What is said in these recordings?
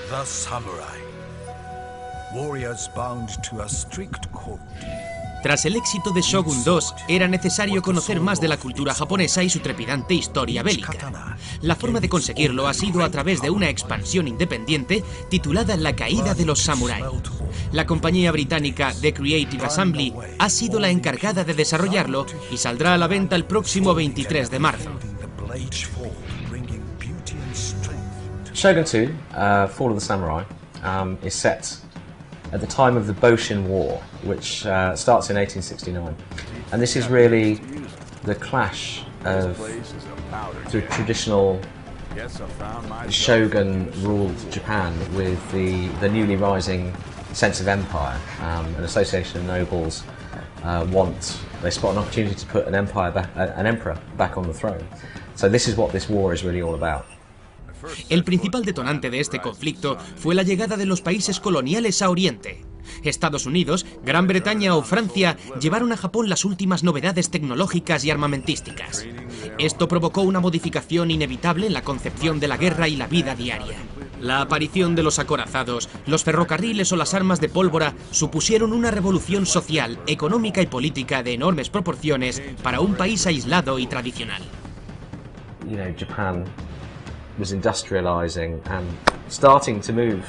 The Samurai. Warriors bound to a strict code. Tras el éxito de Shogun 2, era necesario conocer más de la cultura japonesa y su trepidante historia bélica. La forma de conseguirlo ha sido a través de una expansión independiente titulada La Caída de los Samurái. La compañía británica The Creative Assembly ha sido la encargada de desarrollarlo y saldrá a la venta el próximo 23 de marzo. Shogun 2, Fall of the Samurai, is set at the time of the Boshin War, which starts in 1869. And this is really the clash of the traditional Shogun-ruled Japan with the newly rising sense of empire. An association of nobles they spot an opportunity to put an emperor back on the throne. So this is what this war is really all about. El principal detonante de este conflicto fue la llegada de los países coloniales a Oriente. Estados Unidos, Gran Bretaña o Francia llevaron a Japón las últimas novedades tecnológicas y armamentísticas. Esto provocó una modificación inevitable en la concepción de la guerra y la vida diaria. La aparición de los acorazados, los ferrocarriles o las armas de pólvora supusieron una revolución social, económica y política de enormes proporciones para un país aislado y tradicional. Japan was industrializing and starting to move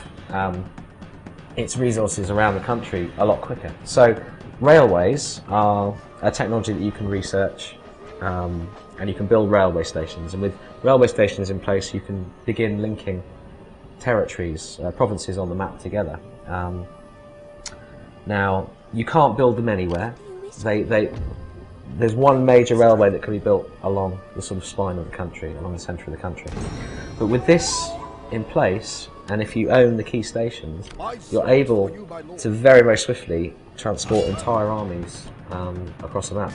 its resources around the country a lot quicker. So railways are a technology that you can research and you can build railway stations, and with railway stations in place you can begin linking territories, provinces on the map together. Now you can't build them anywhere. There's one major railway that can be built along the sort of spine of the country, along the centre of the country. But with this in place, and if you own the key stations, you're able to very, very swiftly transport entire armies across the map.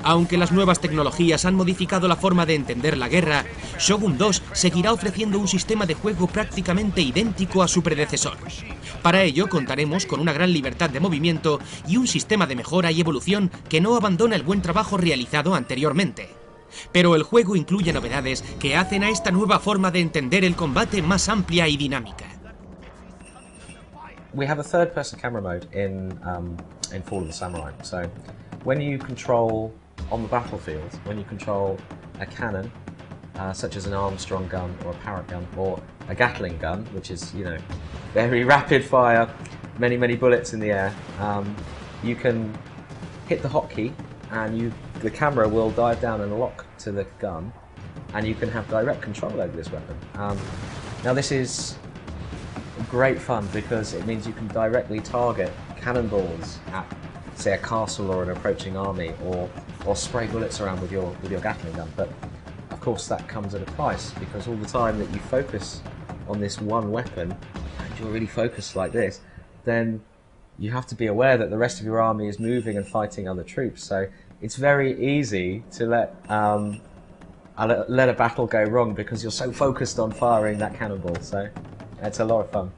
Aunque las nuevas tecnologías han modificado la forma de entender la guerra, Shogun 2 seguirá ofreciendo un sistema de juego prácticamente idéntico a su predecesor. Para ello contaremos con una gran libertad de movimiento y un sistema de mejora y evolución que no abandona el buen trabajo realizado anteriormente. Pero el juego incluye novedades que hacen a esta nueva forma de entender el combate más amplia y dinámica. We have a third-person camera mode in Fall of the Samurai. So when you control on the battlefield, when you control a cannon, such as an Armstrong gun or a Parrot gun or a Gatling gun, which is, very rapid fire, many bullets in the air, you can hit the hotkey and the camera will dive down and lock to the gun, and you can have direct control over this weapon. Now this is great fun because it means you can directly target cannonballs at, say, a castle or an approaching army, or spray bullets around with your Gatling gun. But of course that comes at a price, because all the time that you focus on this one weapon, and you're really focused like this, then you have to be aware that the rest of your army is moving and fighting other troops. So it's very easy to let a battle go wrong because you're so focused on firing that cannonball. So it's a lot of fun.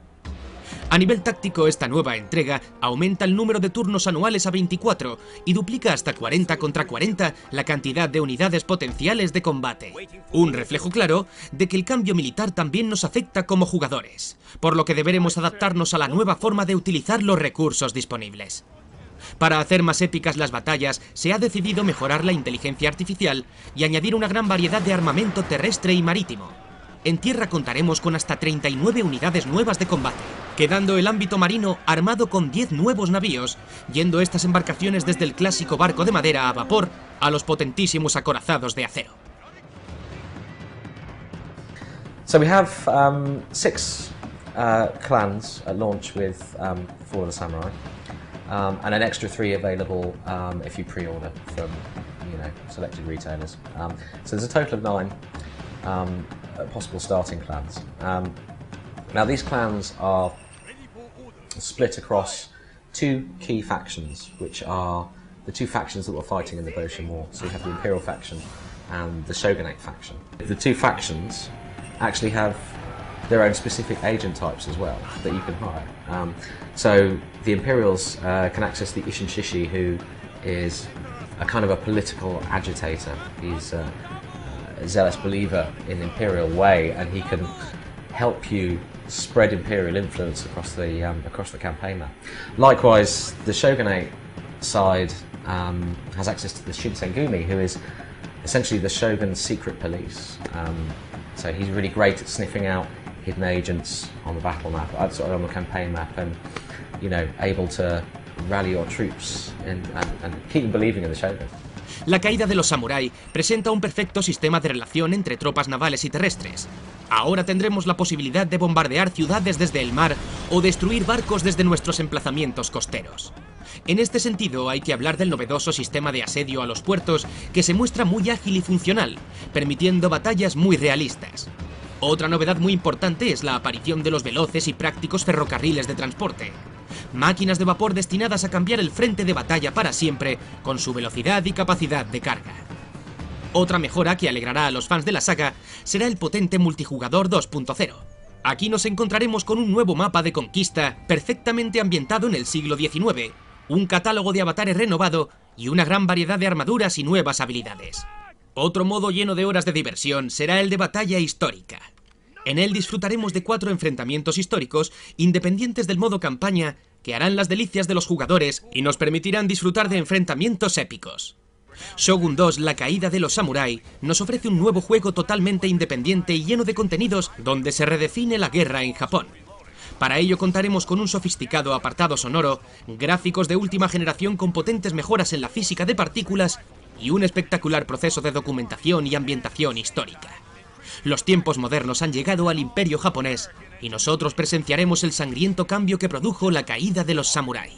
A nivel táctico, esta nueva entrega aumenta el número de turnos anuales a 24 y duplica hasta 40 contra 40 la cantidad de unidades potenciales de combate. Un reflejo claro de que el cambio militar también nos afecta como jugadores, por lo que deberemos adaptarnos a la nueva forma de utilizar los recursos disponibles. Para hacer más épicas las batallas, se ha decidido mejorar la inteligencia artificial y añadir una gran variedad de armamento terrestre y marítimo. En tierra contaremos con hasta 39 unidades nuevas de combate, quedando el ámbito marino armado con 10 nuevos navíos, yendo estas embarcaciones desde el clásico barco de madera a vapor a los potentísimos acorazados de acero. So we have 6 clans at launch with Fall of the Samurai, and an extra 3 available if you pre-order from selected retailers. So there's a total of 9. Possible starting clans. Now these clans are split across 2 key factions, which are the 2 factions that were fighting in the Boshin War. So you have the Imperial faction and the Shogunate faction. The 2 factions actually have their own specific agent types as well that you can hire. So the Imperials can access the Ishinshishi, who is a kind of a political agitator. He's a zealous believer in the Imperial way, and he can help you spread imperial influence across the campaign map. Likewise, the shogunate side has access to the Shinsengumi, who is essentially the shogun's secret police. So he's really great at sniffing out hidden agents on the battle map, on the campaign map, and able to rally your troops and keep believing in the shogun. La Caída de los Samurái presenta un perfecto sistema de relación entre tropas navales y terrestres. Ahora tendremos la posibilidad de bombardear ciudades desde el mar o destruir barcos desde nuestros emplazamientos costeros. En este sentido, hay que hablar del novedoso sistema de asedio a los puertos, que se muestra muy ágil y funcional, permitiendo batallas muy realistas. Otra novedad muy importante es la aparición de los veloces y prácticos ferrocarriles de transporte. Máquinas de vapor destinadas a cambiar el frente de batalla para siempre, con su velocidad y capacidad de carga. Otra mejora que alegrará a los fans de la saga será el potente multijugador 2.0. Aquí nos encontraremos con un nuevo mapa de conquista perfectamente ambientado en el siglo XIX, un catálogo de avatares renovado y una gran variedad de armaduras y nuevas habilidades. Otro modo lleno de horas de diversión será el de batalla histórica. En él disfrutaremos de 4 enfrentamientos históricos independientes del modo campaña que harán las delicias de los jugadores y nos permitirán disfrutar de enfrentamientos épicos. Shogun 2, la caída de los Samurái, nos ofrece un nuevo juego totalmente independiente y lleno de contenidos donde se redefine la guerra en Japón. Para ello contaremos con un sofisticado apartado sonoro, gráficos de última generación con potentes mejoras en la física de partículas y un espectacular proceso de documentación y ambientación histórica. Los tiempos modernos han llegado al imperio japonés y nosotros presenciaremos el sangriento cambio que produjo la caída de los Samurái.